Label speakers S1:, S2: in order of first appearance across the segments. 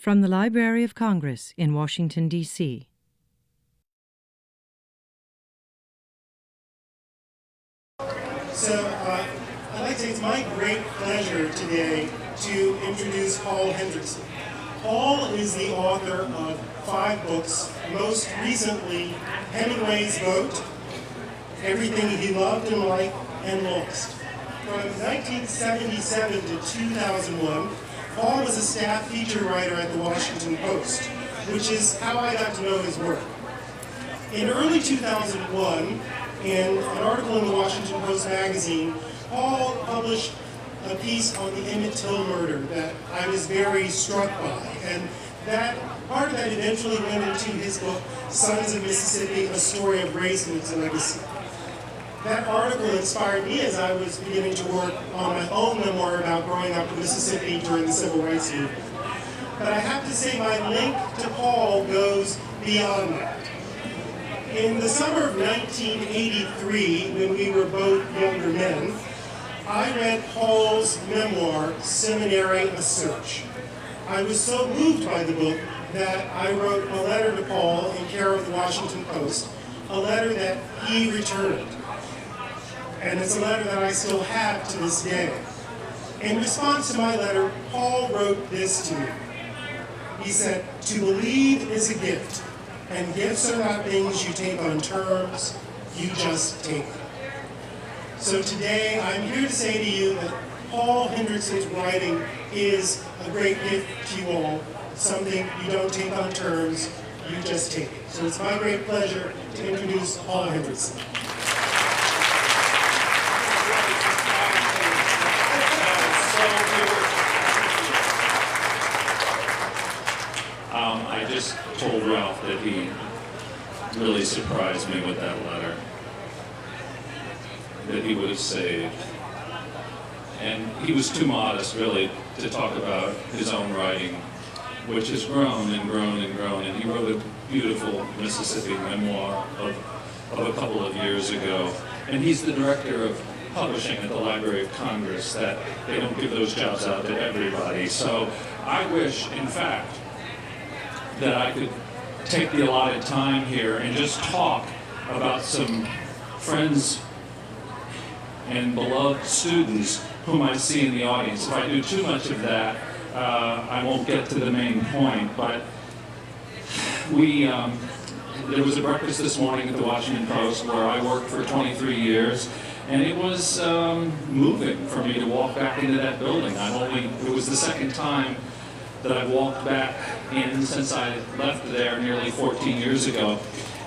S1: From the Library of Congress in Washington, D.C.
S2: So I'd like to say it's my great pleasure today to introduce Paul Hendrickson. Paul is the author of 5 books, most recently Hemingway's Boat, Everything He Loved in Life and Lost. From 1977 to 2001, Paul was a staff feature writer at the Washington Post, which is how I got to know his work. In early 2001, in an article in the Washington Post magazine, Paul published a piece on the Emmett Till murder that I was very struck by. And that part of that eventually went into his book, Sons of Mississippi, A Story of Race and Its Legacy. That article inspired me as I was beginning to work on my own memoir about growing up in Mississippi during the Civil Rights Movement. But I have to say my link to Paul goes beyond that. In the summer of 1983, when we were both younger men, I read Paul's memoir, Seminary, A Search. I was so moved by the book that I wrote a letter to Paul in care of the Washington Post, a letter that he returned. And it's a letter that I still have to this day. In response to my letter, Paul wrote this to me. He said, "To believe is a gift, and gifts are not things you take on terms, you just take them." So today, I'm here to say to you that Paul Hendrickson's writing is a great gift to you all, something you don't take on terms, you just take it. So it's my great pleasure to introduce Paul Hendrickson.
S3: I just told Ralph that he really surprised me with that letter that he would have saved. And he was too modest, really, to talk about his own writing, which has grown and grown and grown. And he wrote a beautiful Mississippi memoir of a couple of years ago. And he's the director of publishing at the Library of Congress, that they don't give those jobs out to everybody. So I wish, in fact, that I could take the allotted time here and just talk about some friends and beloved students whom I see in the audience. If I do too much of that, I won't get to the main point. But there was a breakfast this morning at the Washington Post where I worked for 23 years, and it was moving for me to walk back into that building. It was the second time that I've walked back in since I left there nearly 14 years ago.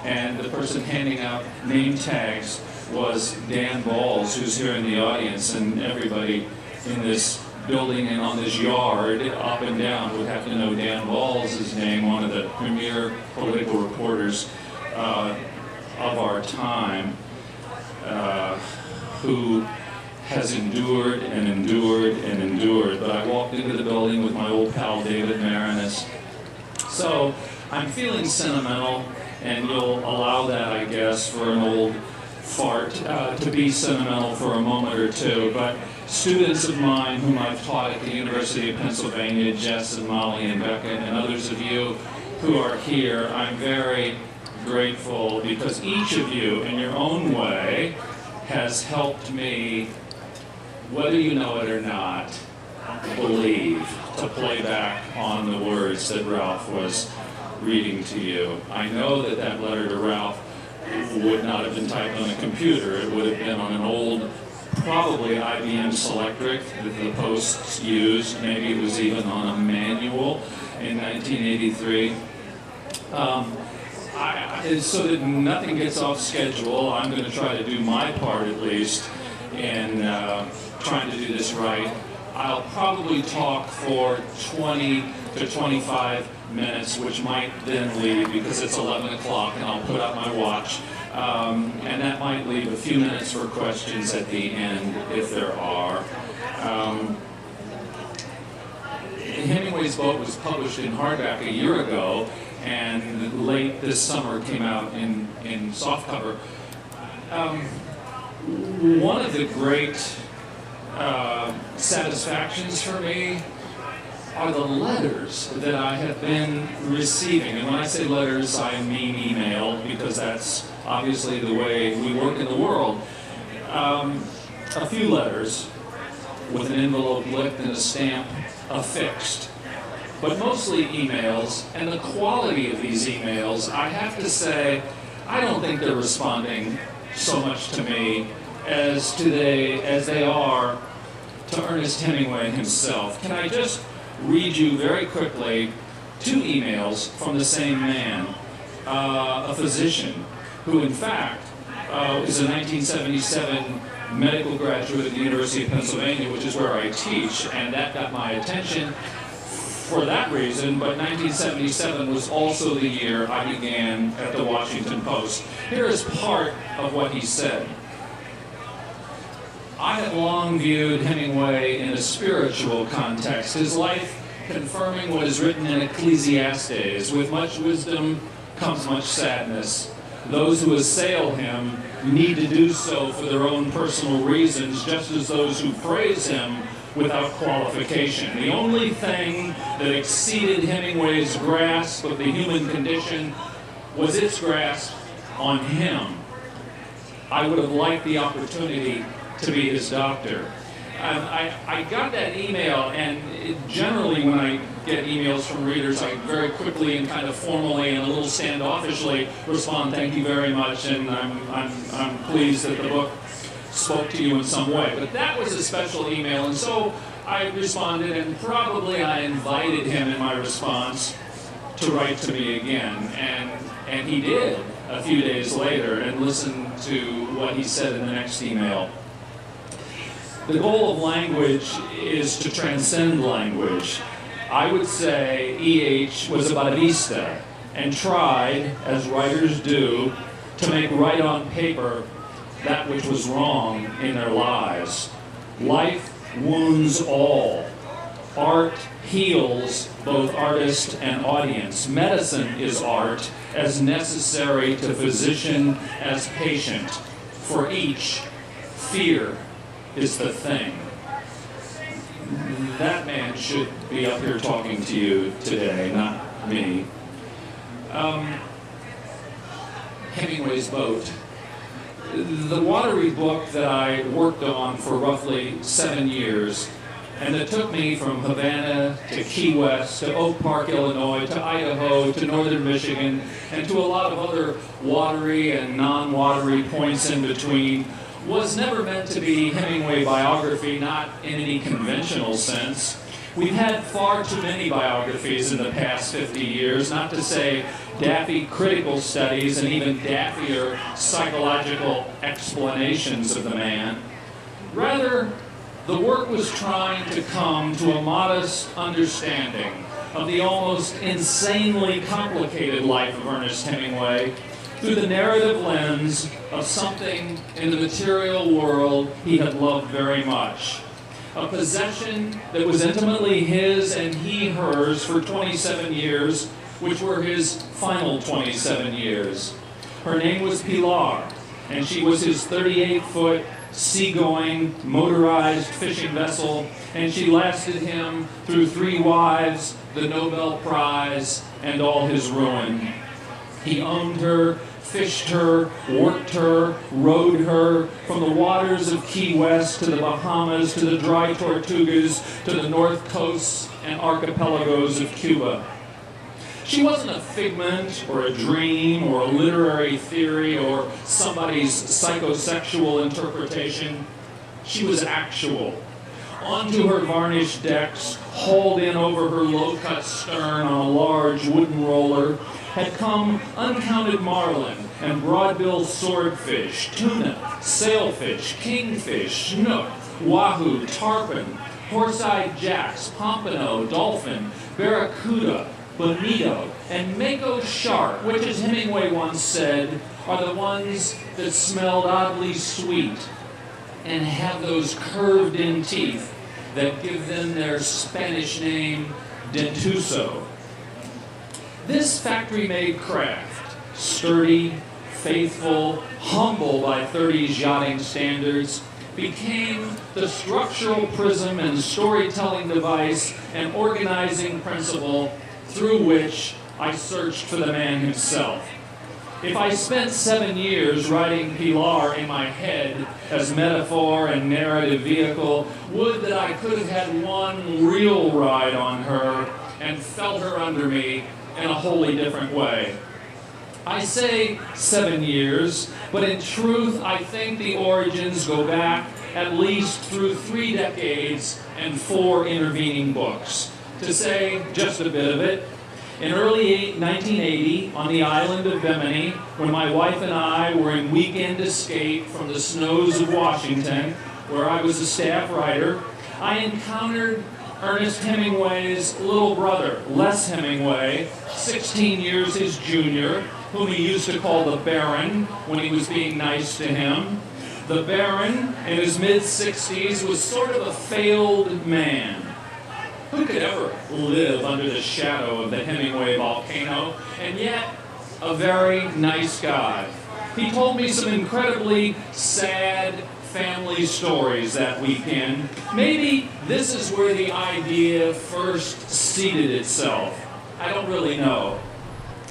S3: And the person handing out name tags was Dan Balls, who's here in the audience, and everybody in this building and on this yard, up and down, would have to know Dan Balls' name, one of the premier political reporters of our time, who has endured and endured and endured. But I walked into the building with my old pal David Marion. So I'm feeling sentimental, and you'll allow that, I guess, for an old fart to be sentimental for a moment or two. But students of mine whom I've taught at the University of Pennsylvania, Jess and Molly and Becca, and others of you who are here, I'm very grateful, because each of you, in your own way, has helped me, whether you know it or not, believe, to play back on the words that Ralph was reading to you. I know that that letter to Ralph would not have been typed on a computer. It would have been on an old, probably IBM Selectric that the Post used. Maybe it was even on a manual in 1983. So that nothing gets off schedule, I'm going to try to do my part, at least, in trying to do this right. I'll probably talk for 20 to 25 minutes, which might then leave, because it's 11 o'clock and I'll put up my watch. And that might leave a few minutes for questions at the end, if there are. Hemingway's Boat was published in hardback a year ago, and late this summer came out in softcover. One of the great satisfactions for me are the letters that I have been receiving. And when I say letters, I mean email, because that's obviously the way we work in the world. A few letters with an envelope licked and a stamp affixed, but mostly emails. And the quality of these emails, I have to say, I don't think they're responding so much to me as they are to Ernest Hemingway himself. Can I just read you very quickly 2 emails from the same man, a physician, who in fact is a 1977 medical graduate at the University of Pennsylvania, which is where I teach, and that got my attention for that reason, but 1977 was also the year I began at the Washington Post. Here is part of what he said. I have long viewed Hemingway in a spiritual context, his life confirming what is written in Ecclesiastes. With much wisdom comes much sadness. Those who assail him need to do so for their own personal reasons, just as those who praise him without qualification. The only thing that exceeded Hemingway's grasp of the human condition was its grasp on him. I would have liked the opportunity to be his doctor. I got that email, and generally when I get emails from readers, I very quickly and kind of formally and a little standoffishly respond, "Thank you very much, and I'm pleased that the book spoke to you in some way." But that was a special email, and so I responded, and probably I invited him in my response to write to me again, and he did a few days later, and listen to what he said in the next email. The goal of language is to transcend language. I would say E.H. was a barista and tried, as writers do, to make right on paper that which was wrong in their lives. Life wounds all. Art heals both artist and audience. Medicine is art, as necessary to physician as patient. For each, fear is the thing. That man should be up here talking to you today, not me. Hemingway's Boat. The watery book that I worked on for roughly 7 years, and that took me from Havana to Key West, to Oak Park, Illinois, to Idaho, to northern Michigan, and to a lot of other watery and non-watery points in between, was never meant to be Hemingway biography, not in any conventional sense. We've had far too many biographies in the past 50 years, not to say daffy critical studies and even daffier psychological explanations of the man. Rather, the work was trying to come to a modest understanding of the almost insanely complicated life of Ernest Hemingway through the narrative lens of something in the material world he had loved very much. A possession that was intimately his and he hers for 27 years, which were his final 27 years. Her name was Pilar, and she was his 38-foot seagoing motorized fishing vessel, and she lasted him through 3 wives, the Nobel Prize, and all his ruin. He owned her, fished her, worked her, rowed her from the waters of Key West to the Bahamas, to the dry Tortugas, to the north coasts and archipelagos of Cuba. She wasn't a figment or a dream or a literary theory or somebody's psychosexual interpretation. She was actual. Onto her varnished decks, hauled in over her low-cut stern on a large wooden roller, had come uncounted marlin and broadbill swordfish, tuna, sailfish, kingfish, snook, wahoo, tarpon, horse-eyed jacks, pompano, dolphin, barracuda, bonito, and mako shark, which, as Hemingway once said, are the ones that smelled oddly sweet and have those curved-in teeth that give them their Spanish name, dentuso. This factory-made craft, sturdy, faithful, humble by 30s yachting standards, became the structural prism and storytelling device and organizing principle through which I searched for the man himself. If I spent 7 years writing Pilar in my head as metaphor and narrative vehicle, would that I could have had one real ride on her and felt her under me in a wholly different way. I say 7 years, but in truth, I think the origins go back at least through 3 decades and 4 intervening books. To say just a bit of it, in early 1980, on the island of Bimini, when my wife and I were in weekend escape from the snows of Washington, where I was a staff writer, I encountered Ernest Hemingway's little brother, Les Hemingway, 16 years his junior, whom he used to call the Baron when he was being nice to him. The Baron, in his mid-60s, was sort of a failed man. Who could ever live under the shadow of the Hemingway volcano? And yet, a very nice guy. He told me some incredibly sad family stories that weekend. Maybe this is where the idea first seeded itself. I don't really know.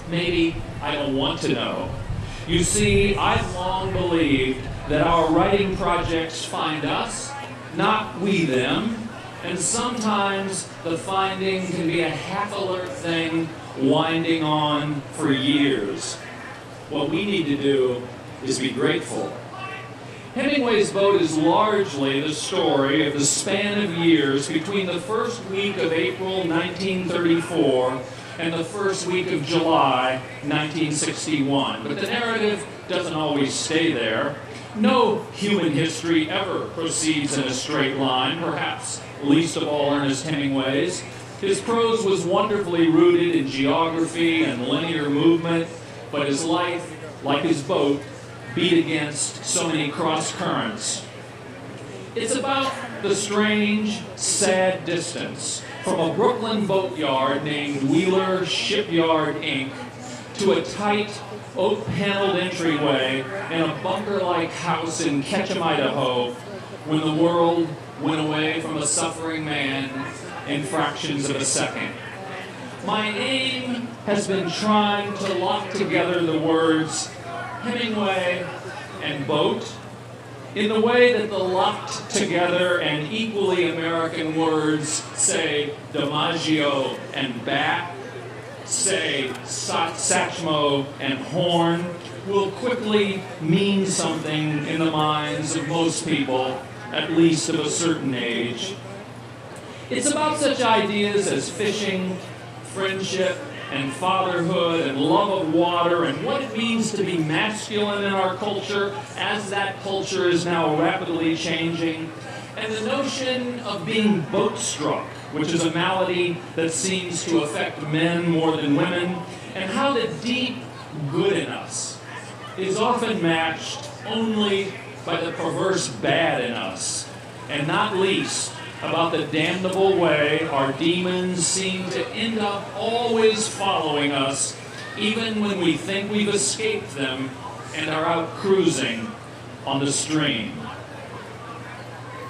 S3: Maybe I don't want to know. You see, I've long believed that our writing projects find us, not we them, and sometimes the finding can be a half-alert thing winding on for years. What we need to do is be grateful. Hemingway's Boat is largely the story of the span of years between the first week of April 1934 and the first week of July 1961. But the narrative doesn't always stay there. No human history ever proceeds in a straight line, perhaps least of all Ernest Hemingway's. His prose was wonderfully rooted in geography and linear movement, but his life, like his boat, beat against so many cross currents. It's about the strange, sad distance from a Brooklyn boatyard named Wheeler Shipyard, Inc., to a tight, oak-paneled entryway in a bunker-like house in Ketchum, Idaho, when the world went away from a suffering man in fractions of a second. My aim has been trying to lock together the words Hemingway and boat in the way that the locked together and equally American words, say, DiMaggio and bat, say, Satchmo and horn, will quickly mean something in the minds of most people, at least of a certain age. It's about such ideas as fishing, friendship, and fatherhood, and love of water, and what it means to be masculine in our culture, as that culture is now rapidly changing, and the notion of being boat-struck, which is a malady that seems to affect men more than women, and how the deep good in us is often matched only by the perverse bad in us, and not least about the damnable way our demons seem to end up always following us, even when we think we've escaped them and are out cruising on the stream.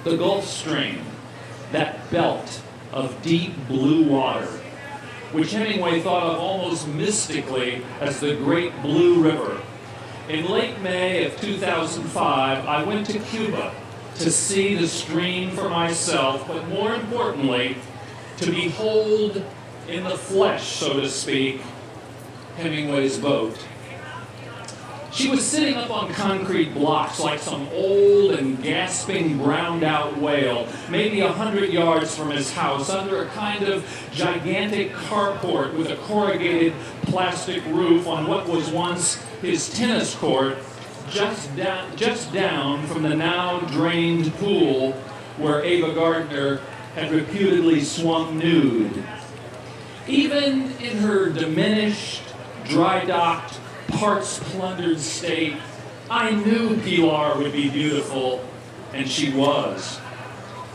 S3: The Gulf Stream, that belt of deep blue water, which Hemingway thought of almost mystically as the Great Blue River. In late May of 2005, I went to Cuba to see the stream for myself, but more importantly, to behold in the flesh, so to speak, Hemingway's boat. She was sitting up on concrete blocks like some old and gasping, browned-out whale, maybe 100 yards from his house, under a kind of gigantic carport with a corrugated plastic roof on what was once his tennis court, just down from the now drained pool where Ava Gardner had reputedly swum nude. Even in her diminished, dry-docked, parts-plundered state, I knew Pilar would be beautiful, and she was.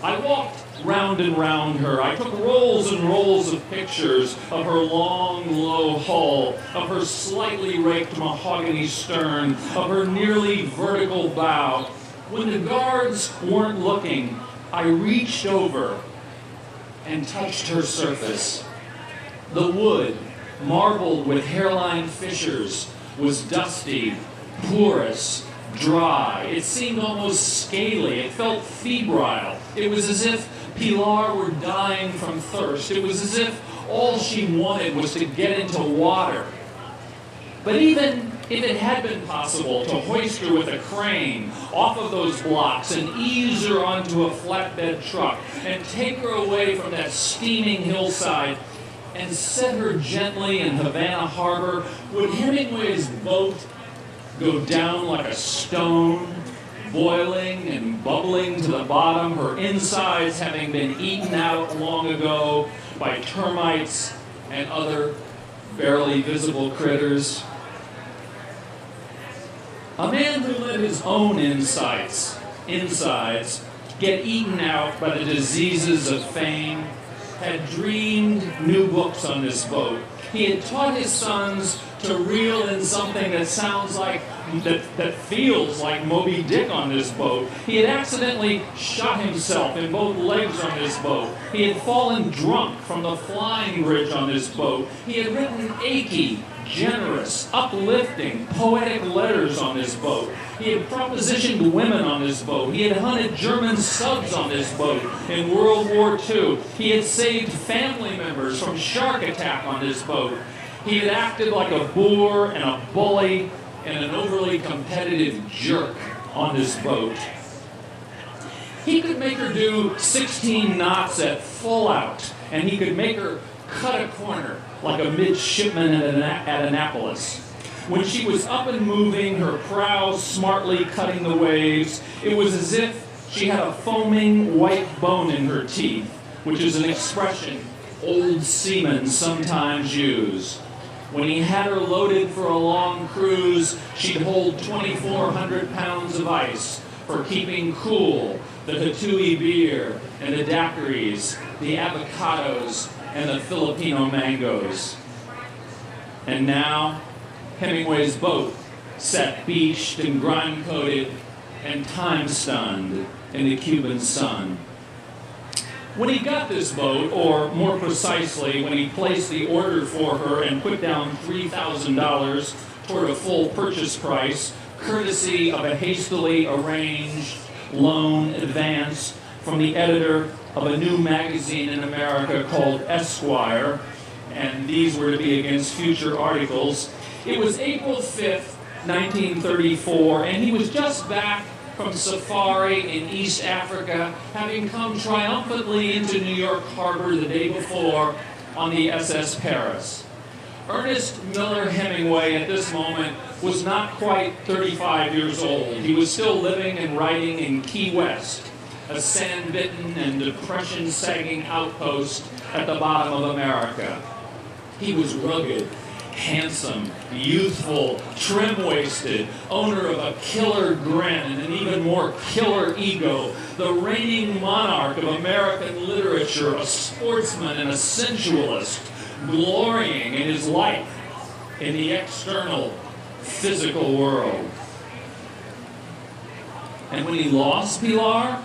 S3: I walked round and round her. I took rolls and rolls of pictures of her long, low hull, of her slightly raked mahogany stern, of her nearly vertical bow, When the guards weren't looking, I reached over and touched her surface. The wood, marbled with hairline fissures, was dusty, porous, dry. It seemed almost scaly. It felt febrile. It was as if Pilar were dying from thirst. It was as if all she wanted was to get into water. But even if it had been possible to hoist her with a crane off of those blocks and ease her onto a flatbed truck and take her away from that steaming hillside and set her gently in Havana Harbor, would Hemingway's boat go down like a stone, boiling and bubbling to the bottom, her insides having been eaten out long ago by termites and other barely visible critters? A man who let his own insides get eaten out by the diseases of fame had dreamed new books on this boat. He had taught his sons to reel in something that sounds like, that feels like Moby Dick on this boat. He had accidentally shot himself in both legs on this boat. He had fallen drunk from the flying bridge on this boat. He had written achy, generous, uplifting, poetic letters on this boat. He had propositioned women on this boat. He had hunted German subs on this boat in World War II. He had saved family members from shark attack on this boat. He had acted like a boor and a bully and an overly competitive jerk on this boat. He could make her do 16 knots at full out, and he could make her cut a corner like a midshipman at Annapolis. When she was up and moving, her prow smartly cutting the waves, it was as if she had a foaming white bone in her teeth, which is an expression old seamen sometimes use. When he had her loaded for a long cruise, she'd hold 2,400 pounds of ice for keeping cool the Hatui beer and the daiquiris, the avocados, and the Filipino mangoes. And now, Hemingway's boat sat beached and grime-coated and time-stunned in the Cuban sun. When he got this boat, or more precisely, when he placed the order for her and put down $3,000 toward a full purchase price, courtesy of a hastily arranged loan advance from the editor of a new magazine in America called Esquire, and these were to be against future articles. It was April 5th, 1934, and he was just back from safari in East Africa, having come triumphantly into New York Harbor the day before on the SS Paris. Ernest Miller Hemingway at this moment was not quite 35 years old. He was still living and writing in Key West, a sand-bitten and depression-sagging outpost at the bottom of America. He was rugged, handsome, youthful, trim-waisted, owner of a killer grin and an even more killer ego, the reigning monarch of American literature, a sportsman and a sensualist, glorying in his life in the external, physical world. And when he lost Pilar,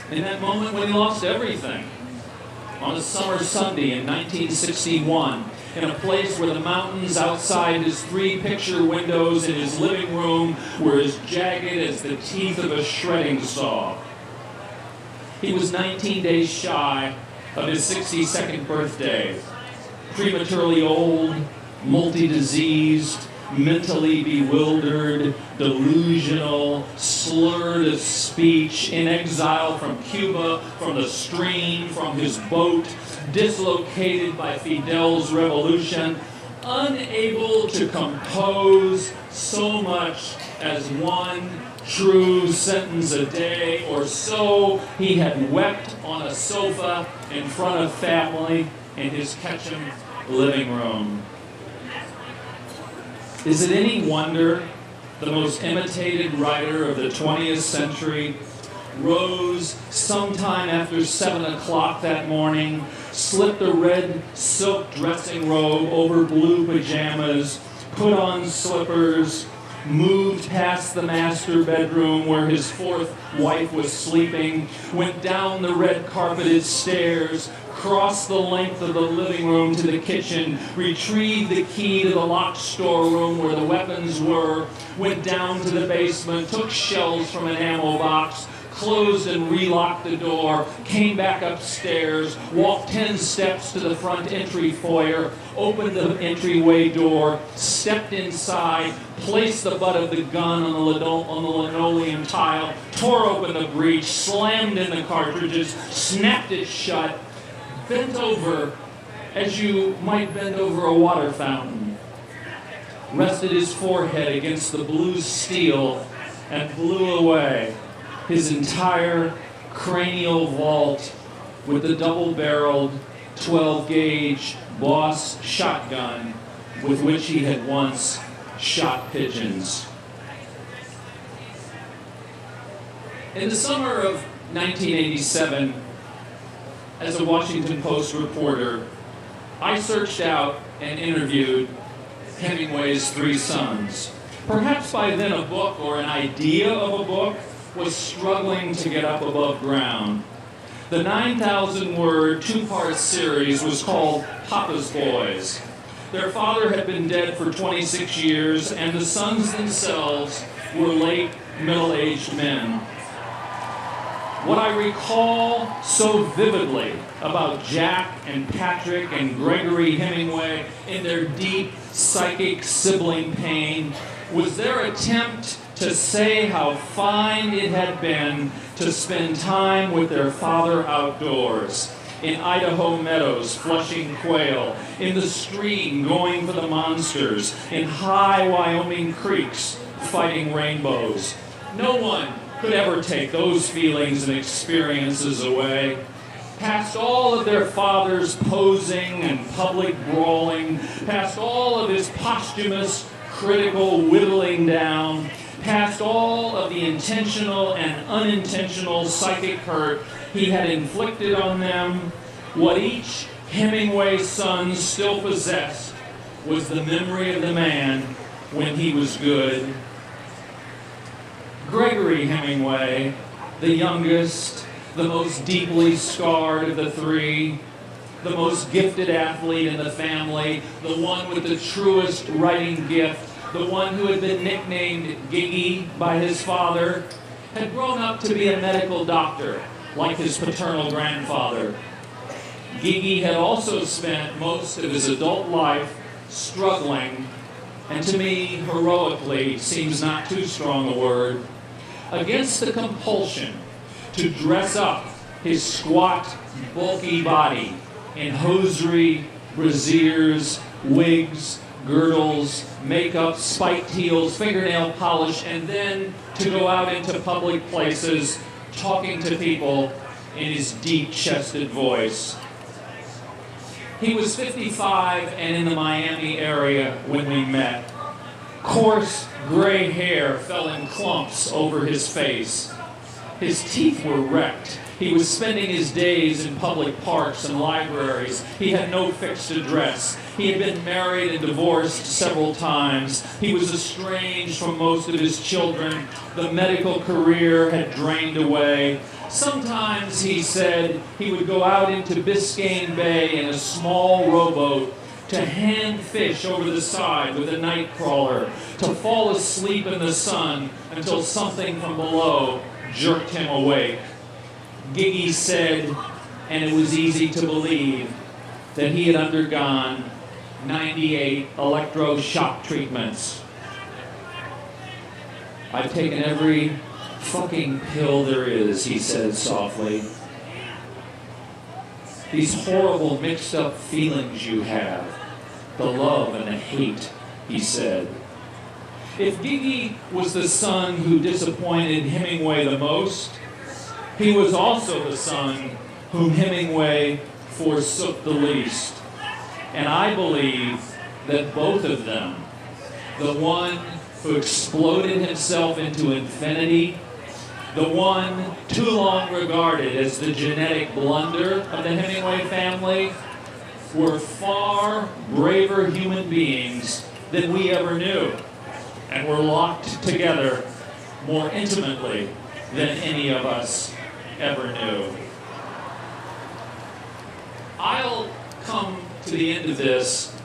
S3: in that moment when he lost everything, on a summer Sunday in 1961, in a place where the mountains outside his 3 picture windows in his living room were as jagged as the teeth of a shredding saw. He was 19 days shy of his 62nd birthday, prematurely old, multi-diseased, mentally bewildered, delusional, slurred of speech, in exile from Cuba, from the stream, from his boat, dislocated by Fidel's revolution, unable to compose so much as one true sentence a day, or so he had wept on a sofa in front of family in his Ketchum living room. Is it any wonder the most imitated writer of the 20th century rose sometime after 7 o'clock that morning, slipped a red silk dressing robe over blue pajamas, put on slippers, moved past the master bedroom where his fourth wife was sleeping, went down the red carpeted stairs, crossed the length of the living room to the kitchen, retrieved the key to the locked storeroom where the weapons were, went down to the basement, took shells from an ammo box, closed and relocked the door, came back upstairs, walked 10 steps to the front entry foyer, opened the entryway door, stepped inside, placed the butt of the gun on the linoleum tile, tore open the breech, slammed in the cartridges, snapped it shut, bent over as you might bend over a water fountain, rested his forehead against the blue steel, and blew away his entire cranial vault with the double-barreled 12-gauge Boss shotgun with which he had once shot pigeons. In the summer of 1987, as a Washington Post reporter, I searched out and interviewed Hemingway's 3 sons. Perhaps by then a book or an idea of a book was struggling to get up above ground. The 9,000-word 2-part series was called Papa's Boys. Their father had been dead for 26 years, and the sons themselves were late middle-aged men. What I recall so vividly about Jack and Patrick and Gregory Hemingway in their deep psychic sibling pain was their attempt to say how fine it had been to spend time with their father outdoors, in Idaho meadows flushing quail, in the stream going for the monsters, in high Wyoming creeks fighting rainbows. No one could ever take those feelings and experiences away. Past all of their father's posing and public brawling, past all of his posthumous critical whittling down, past all of the intentional and unintentional psychic hurt he had inflicted on them, what each Hemingway son still possessed was the memory of the man when he was good. Gregory Hemingway, the youngest, the most deeply scarred of the 3, the most gifted athlete in the family, the one with the truest writing gift, the one who had been nicknamed Giggy by his father, had grown up to be a medical doctor, like his paternal grandfather. Giggy had also spent most of his adult life struggling, and to me, heroically seems not too strong a word, against the compulsion to dress up his squat, bulky body in hosiery, brassieres, wigs, girdles, makeup, spiked heels, fingernail polish, and then to go out into public places talking to people in his deep-chested voice. He was 55 and in the Miami area when we met. Coarse, gray hair fell in clumps over his face. His teeth were wrecked. He was spending his days in public parks and libraries. He had no fixed address. He had been married and divorced several times. He was estranged from most of his children. The medical career had drained away. Sometimes, he said, he would go out into Biscayne Bay in a small rowboat to hand fish over the side with a night crawler, to fall asleep in the sun until something from below jerked him awake. Giggy said, and it was easy to believe, that he had undergone 98 electroshock treatments. I've taken every fucking pill there is, he said softly. These horrible mixed up feelings you have, the love and the hate, he said. If Giggy was the son who disappointed Hemingway the most, he was also the son whom Hemingway forsook the least. And I believe that both of them, the one who exploded himself into infinity, the one too long regarded as the genetic blunder of the Hemingway family, were far braver human beings than we ever knew. and we're locked together more intimately than any of us ever knew. I'll come to the end of this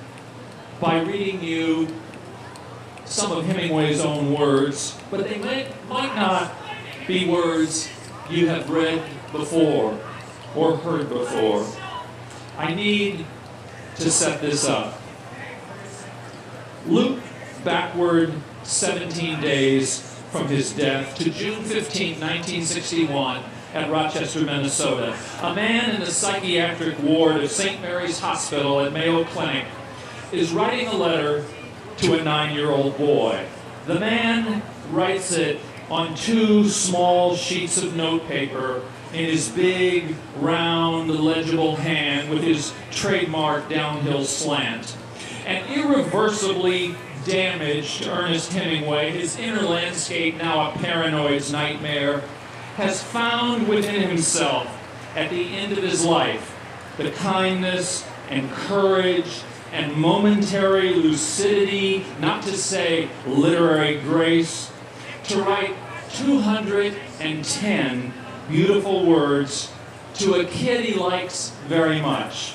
S3: by reading you some of Hemingway's own words, but they might not be words you have read before or heard before. I need to set this up. Loop backward 17 days from his death to June 15, 1961 at Rochester, Minnesota. A man in the psychiatric ward of St. Mary's Hospital at Mayo Clinic is writing a letter to a 9-year-old boy. The man writes it on 2 small sheets of notepaper in his big, round, legible hand with his trademark downhill slant. An irreversibly damaged Ernest Hemingway, his inner landscape now a paranoid's nightmare, has found within himself at the end of his life the kindness and courage and momentary lucidity, not to say literary grace, to write 210 beautiful words to a kid he likes very much.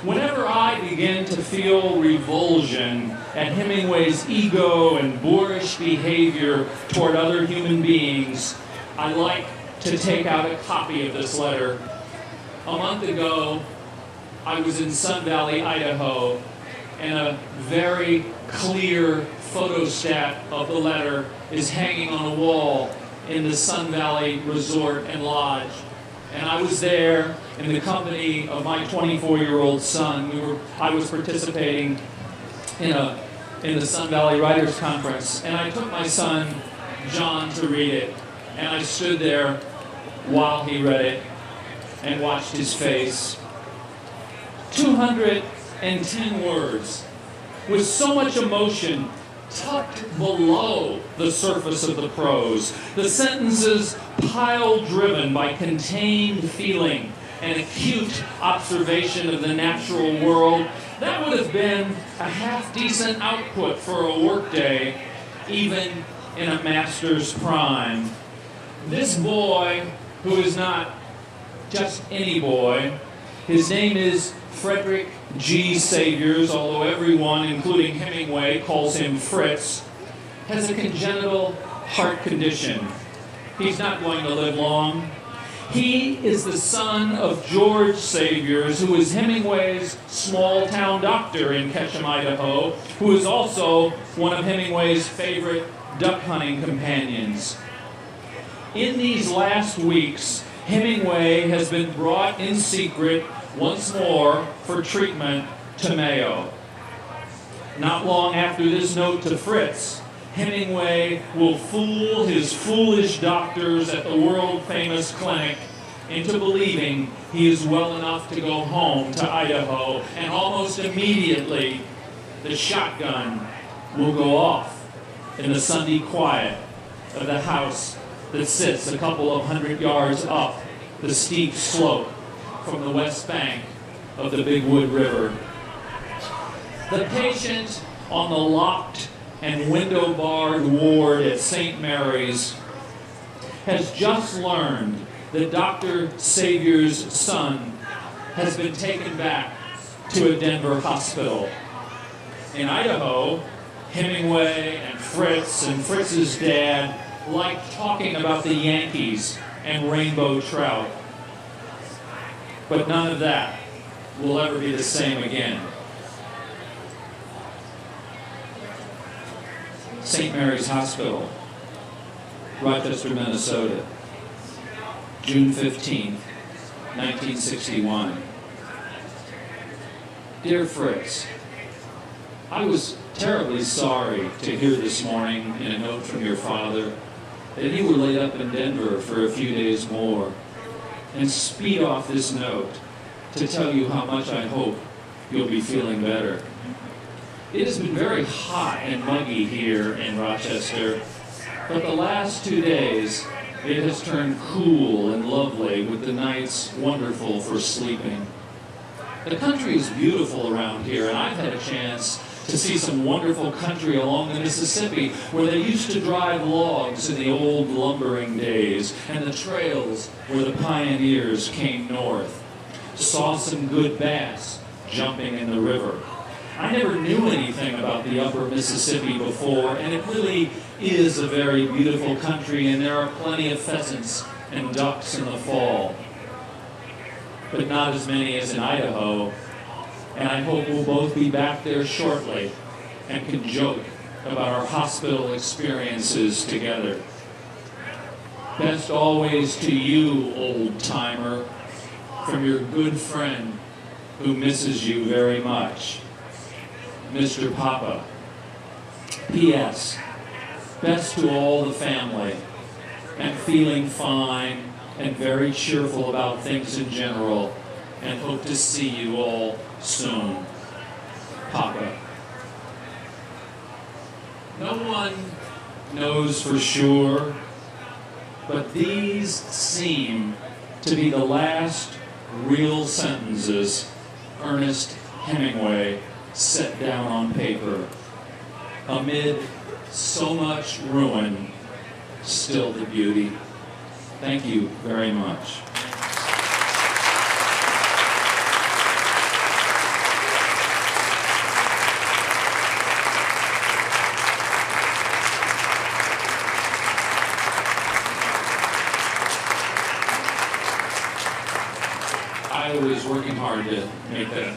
S3: Whenever I begin to feel revulsion at Hemingway's ego and boorish behavior toward other human beings, I like to take out a copy of this letter. A month ago, I was in Sun Valley, Idaho, and a very clear photostat of the letter is hanging on a wall in the Sun Valley Resort and Lodge. And I was there in the company of my 24-year-old son. I was participating in the Sun Valley Writers Conference, and I took my son, John, to read it. And I stood there while he read it and watched his face. 210 words with so much emotion tucked below the surface of the prose. The sentences pile-driven by contained feeling and acute observation of the natural world. That would have been a half-decent output for a workday, even in a master's prime. This boy, who is not just any boy, his name is Frederick G. Saviors, although everyone, including Hemingway, calls him Fritz, has a congenital heart condition. He's not going to live long. He is the son of George Saviors, who is Hemingway's small-town doctor in Ketchum, Idaho, who is also one of Hemingway's favorite duck hunting companions. In these last weeks, Hemingway has been brought in secret once more for treatment to Mayo. Not long after this note to Fritz, Hemingway will fool his foolish doctors at the world-famous clinic into believing he is well enough to go home to Idaho, and almost immediately the shotgun will go off in the Sunday quiet of the house that sits a couple of 100 yards up the steep slope from the west bank of the Big Wood River. The patient on the locked and window-barred ward at St. Mary's has just learned that Dr. Savior's son has been taken back to a Denver hospital. In Idaho, Hemingway and Fritz's dad liked talking about the Yankees and rainbow trout. But none of that will ever be the same again. St. Mary's Hospital, Rochester, Minnesota, June 15, 1961. Dear Fritz, I was terribly sorry to hear this morning in a note from your father that you were laid up in Denver for a few days more, and speed off this note to tell you how much I hope you'll be feeling better. It has been very hot and muggy here in Rochester, but the last 2 days it has turned cool and lovely, with the nights wonderful for sleeping. The country is beautiful around here, and I've had a chance to see some wonderful country along the Mississippi where they used to drive logs in the old lumbering days, and the trails where the pioneers came north. Saw some good bass jumping in the river. I never knew anything about the upper Mississippi before, and it really is a very beautiful country, and there are plenty of pheasants and ducks in the fall, but not as many as in Idaho. And I hope we'll both be back there shortly and can joke about our hospital experiences together. Best always to you, old-timer, from your good friend who misses you very much, Mr. Papa. P.S. Best to all the family, and feeling fine and very cheerful about things in general, and hope to see you all soon. Papa. No one knows for sure, but these seem to be the last real sentences Ernest Hemingway set down on paper. Amid so much ruin, still the beauty. Thank you very much. I was working hard to make that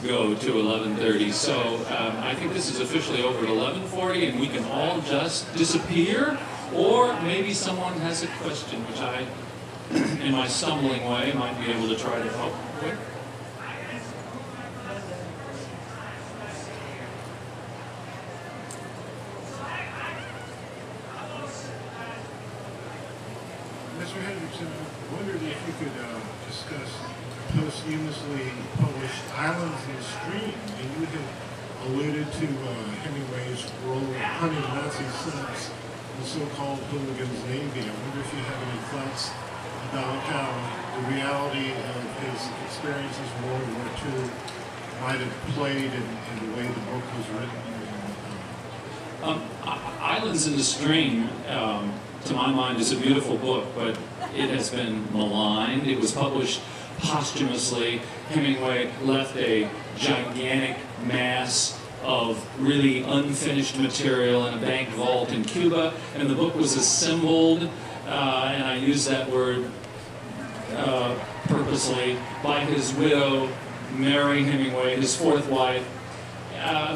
S3: go to 11:30, so I think this is officially over at 11:40, and we can all just disappear, or maybe someone has a question, which I, in my stumbling way, might be able to try to help with.
S4: Mr. Hendrickson, I wondered if you could discuss posthumously published Islands in the Stream, and you had alluded to Hemingway's role in hunting Nazi subs, the so-called Hooligan's Navy. I wonder if you have any thoughts about how the reality of his experiences in World War II might have played in the way the book was written.
S3: Islands in the Stream, to my mind, is a beautiful book, but it has been maligned. It was published posthumously. Hemingway left a gigantic mass of really unfinished material in a bank vault in Cuba, and the book was assembled, and I use that word purposely, by his widow, Marion Hemingway, his fourth wife,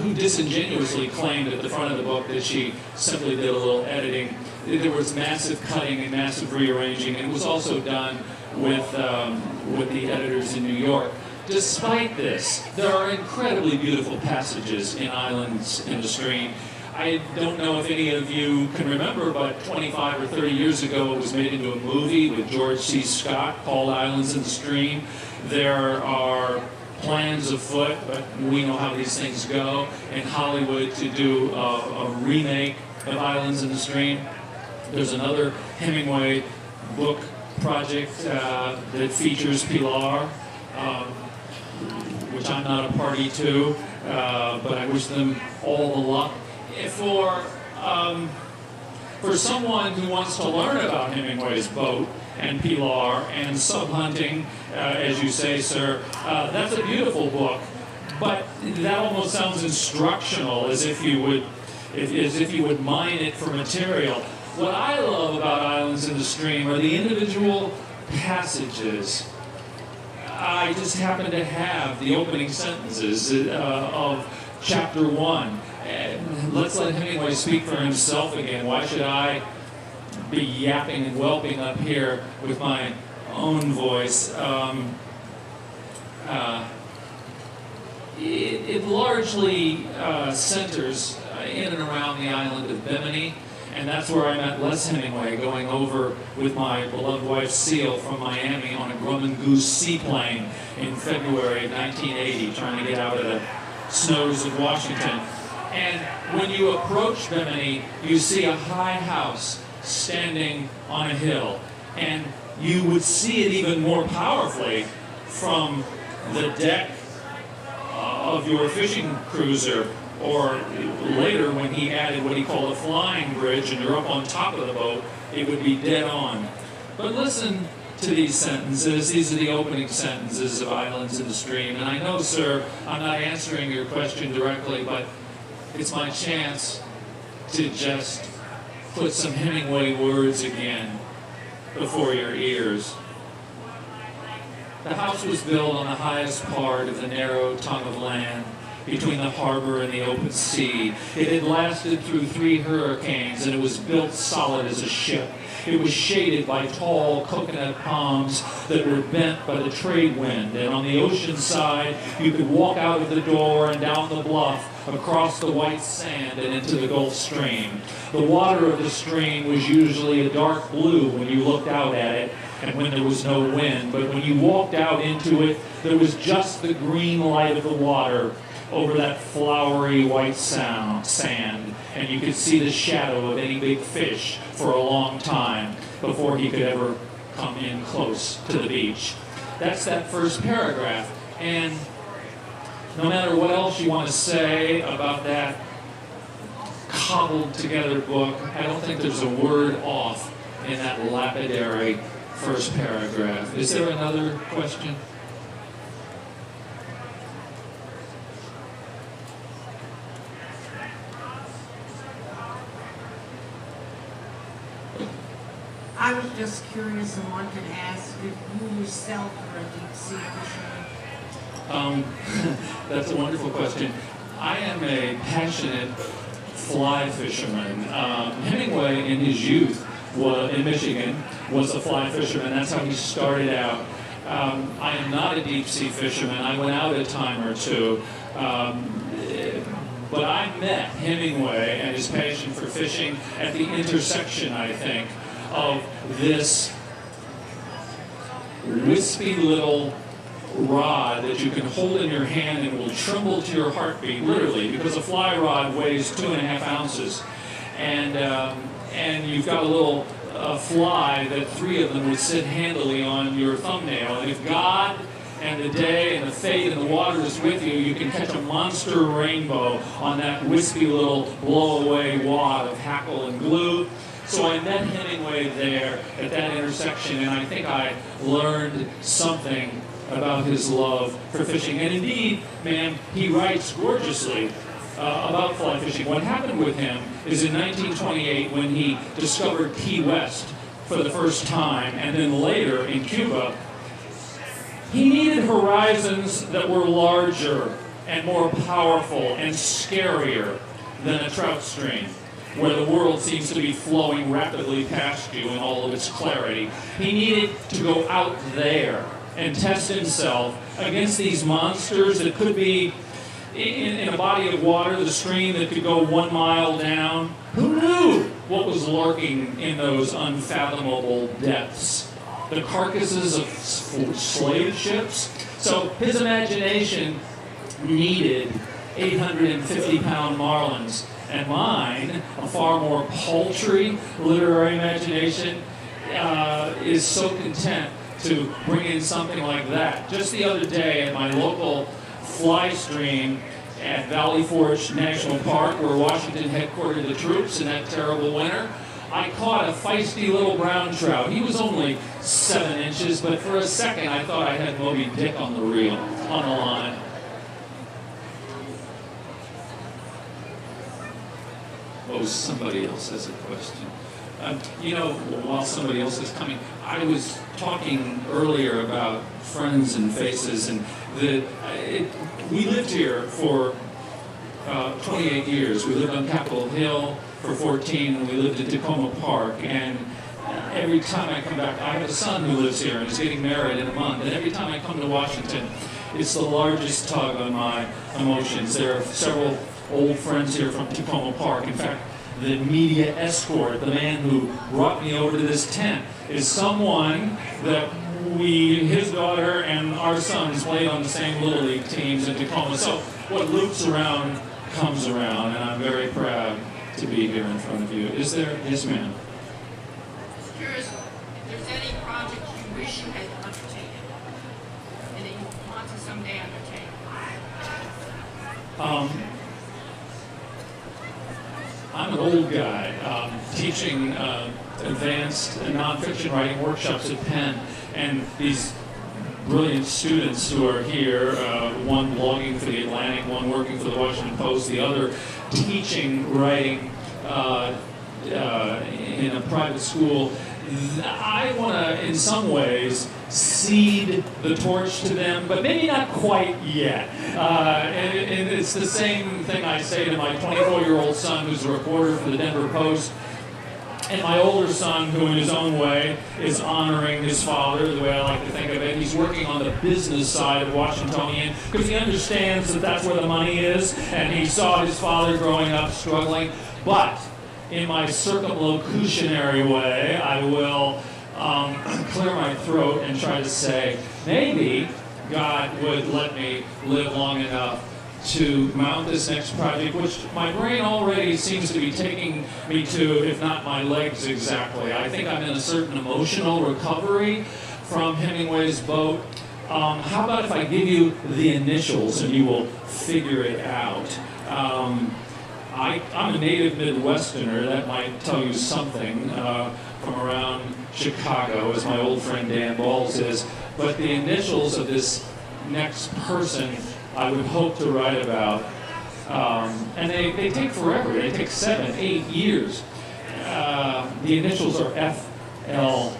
S3: who disingenuously claimed at the front of the book that she simply did a little editing. There was massive cutting and massive rearranging, and it was also done with the editors in New York. Despite this, there are incredibly beautiful passages in Islands in the Stream. I don't know if any of you can remember, but 25 or 30 years ago it was made into a movie with George C. Scott called Islands in the Stream. There are plans afoot, but we know how these things go, in Hollywood to do a remake of Islands in the Stream. There's another Hemingway book project that features Pilar, which I'm not a party to, but I wish them all the luck. For someone who wants to learn about Hemingway's boat and Pilar and sub-hunting, as you say, sir, that's a beautiful book, but that almost sounds instructional, as if you would mine it for material. What I love about Islands in the Stream are the individual passages. I just happen to have the opening sentences of chapter 1. Let's let Hemingway speak for himself again. Why should I be yapping and whelping up here with my own voice? It largely centers in and around the island of Bimini, and that's where I met Les Hemingway, going over with my beloved wife Seal from Miami on a Grumman Goose seaplane in February of 1980, trying to get out of the snows of Washington. And when you approach Bimini, you see a high house standing on a hill, and you would see it even more powerfully from the deck of your fishing cruiser Or later, when he added what he called a flying bridge, and you're up on top of the boat, it would be dead on. But listen to these sentences. These are the opening sentences of Islands in the Stream. And I know, sir, I'm not answering your question directly, but it's my chance to just put some Hemingway words again before your ears. The house was built on the highest part of the narrow tongue of land between the harbor and the open sea. It had lasted through 3 hurricanes, and it was built solid as a ship. It was shaded by tall coconut palms that were bent by the trade wind, and on the ocean side, you could walk out of the door and down the bluff, across the white sand and into the Gulf Stream. The water of the stream was usually a dark blue when you looked out at it, and when there was no wind, but when you walked out into it, there was just the green light of the water over that flowery white sand, and you could see the shadow of any big fish for a long time before he could ever come in close to the beach. That's that first paragraph, and no matter what else you want to say about that cobbled together book, I don't think there's a word off in that lapidary first paragraph. Is there another question?
S5: I was just curious and wanted to ask if you yourself are a deep sea fisherman.
S3: That's a wonderful question. I am a passionate fly fisherman. Hemingway, in his youth, in Michigan, was a fly fisherman. That's how he started out. I am not a deep sea fisherman. I went out a time or two. But I met Hemingway and his passion for fishing at the intersection, I think, of this wispy little rod that you can hold in your hand and will tremble to your heartbeat, literally, because a fly rod weighs 2.5 ounces. And you've got a little fly that 3 of them would sit handily on your thumbnail. And if God and the day and the fate and the water is with you, you can catch a monster rainbow on that wispy little blow-away wad of hackle and glue. So I met Hemingway there at that intersection, and I think I learned something about his love for fishing. And indeed, ma'am, he writes gorgeously about fly fishing. What happened with him is in 1928, when he discovered Key West for the first time, and then later in Cuba, he needed horizons that were larger and more powerful and scarier than a trout stream, where the world seems to be flowing rapidly past you in all of its clarity. He needed to go out there and test himself against these monsters that could be in a body of water, the stream that could go 1 mile down. Who knew what was lurking in those unfathomable depths? The carcasses of slave ships. So his imagination needed 850-pound marlins. And mine, a far more paltry literary imagination, is so content to bring in something like that. Just the other day at my local fly stream at Valley Forge National Park, where Washington headquartered the troops in that terrible winter, I caught a feisty little brown trout. He was only 7 inches, but for a second I thought I had Moby Dick on the reel, on the line. Oh, somebody else has a question. While somebody else is coming, I was talking earlier about friends and faces, and we lived here for 28 years. We lived on Capitol Hill for 14, and we lived in Tacoma Park. And every time I come back, I have a son who lives here and is getting married in a month. And every time I come to Washington, it's the largest tug on my emotions. There are several old friends here from Tacoma Park. In fact, the media escort, the man who brought me over to this tent, is someone that his daughter and our sons played on the same Little League teams in Tacoma. So what loops around comes around, and I'm very proud to be here in front of you. Is there? Yes, ma'am.
S5: Curious if there's any project you wish you had undertaken and that you want to someday undertake.
S3: I'm an old guy teaching advanced nonfiction writing workshops at Penn, and these brilliant students who are here, one blogging for The Atlantic, one working for the Washington Post, the other teaching writing in a private school. I want to, in some ways, cede the torch to them, but maybe not quite yet. And it's the same thing I say to my 24-year-old son, who's a reporter for the Denver Post, and my older son, who in his own way is honoring his father, the way I like to think of it. He's working on the business side of Washingtonian because he understands that that's where the money is, and he saw his father growing up struggling. But in my circumlocutionary way, I will clear my throat and try to say, maybe God would let me live long enough to mount this next project, which my brain already seems to be taking me to, if not my legs exactly. I think I'm in a certain emotional recovery from Hemingway's boat. How about if I give you the initials and you will figure it out? I'm a native Midwesterner. That might tell you something from around Chicago, as my old friend Dan Balls is. But the initials of this next person I would hope to write about, and they take forever. They take 7, 8 years. The initials are FLW.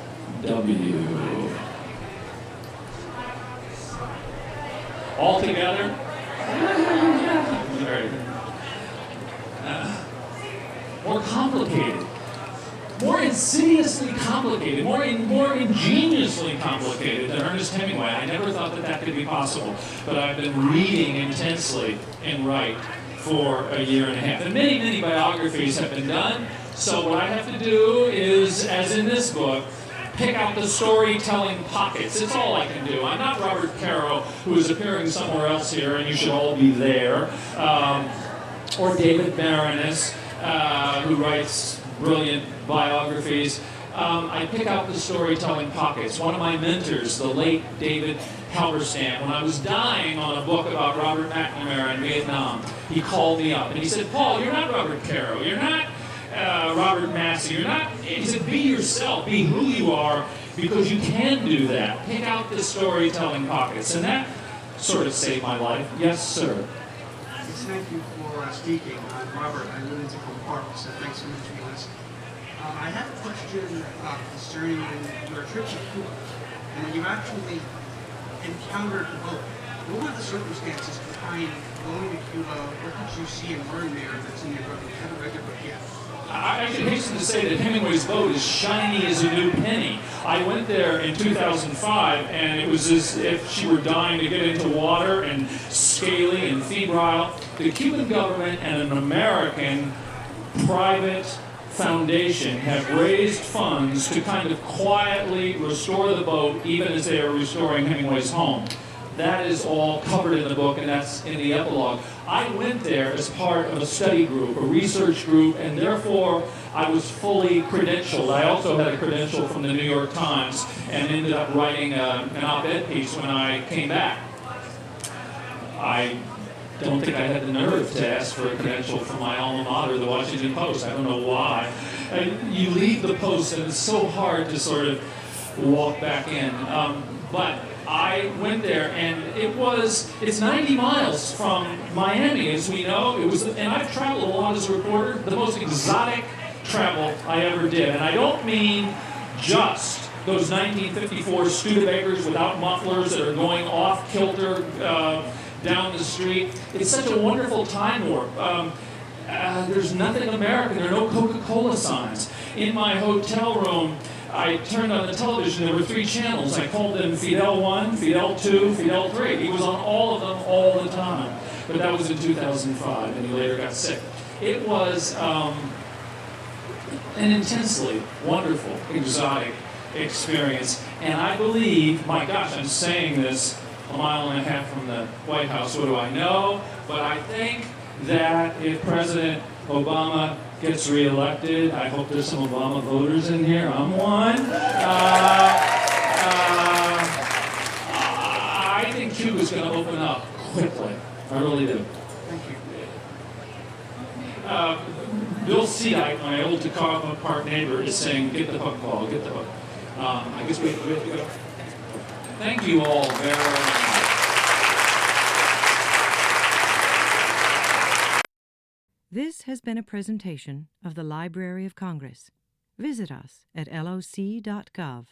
S3: All together? More complicated. More insidiously complicated, more ingeniously complicated than Ernest Hemingway. I never thought that could be possible, but I've been reading intensely in Wright for a year and a half. And many, many biographies have been done, so what I have to do is, as in this book, pick out the storytelling pockets. It's all I can do. I'm not Robert Caro, who is appearing somewhere else here, and you should all be there, or David Marion, who writes brilliant biographies. I pick out the storytelling pockets. One of my mentors, the late David Halberstam, when I was dying on a book about Robert McNamara in Vietnam, he called me up and he said, "Paul, you're not Robert Caro, you're not Robert Massey, you're not," he said, "be yourself, be who you are, because you can do that. Pick out the storytelling pockets." And that sort of saved my life. Yes, sir.
S6: Thank you for speaking. I'm Robert. I live in Tacoma Park, so thanks so much for this. I have a question concerning your trip to Cuba, and when you actually encountered the boat. What were the circumstances behind going to Cuba? What did you see and learn there that's in your book? I haven't read your book yet.
S3: I should hasten to say that Hemingway's boat is shiny as a new penny. I went there in 2005, and it was as if she were dying to get into water and scaly and febrile. The Cuban government and an American private foundation have raised funds to kind of quietly restore the boat, even as they are restoring Hemingway's home. That is all covered in the book, and that's in the epilogue. I went there as part of a study group, a research group, and therefore I was fully credentialed. I also had a credential from the New York Times and ended up writing an op-ed piece when I came back. I don't think I had the nerve to ask for a credential from my alma mater, the Washington Post. I don't know why. You leave the Post, and it's so hard to sort of walk back in. But I went there, and it's 90 miles from Miami, as we know. And I've traveled a lot as a reporter, the most exotic travel I ever did. And I don't mean just those 1954 Studebakers without mufflers that are going off kilter down the street. It's such a wonderful time warp. There's nothing American. There are no Coca-Cola signs. In my hotel room, I turned on the television. There were 3 channels. I called them Fidel 1, Fidel 2, Fidel 3. He was on all of them all the time. But that was in 2005, and he later got sick. It was an intensely wonderful, exotic experience. And I believe, my gosh, I'm saying this a mile and a half from the White House. What do I know? But I think that if President Obama gets reelected, I hope there's some Obama voters in here. I'm one. I think Cuba's going to open up quickly. I really do.
S6: Thank you.
S3: Bill Seite, my old Takava Park neighbor, is saying, get the hook, Paul, get the hook. I guess we have to go. Thank you all very much.
S1: This has been a presentation of the Library of Congress. Visit us at loc.gov.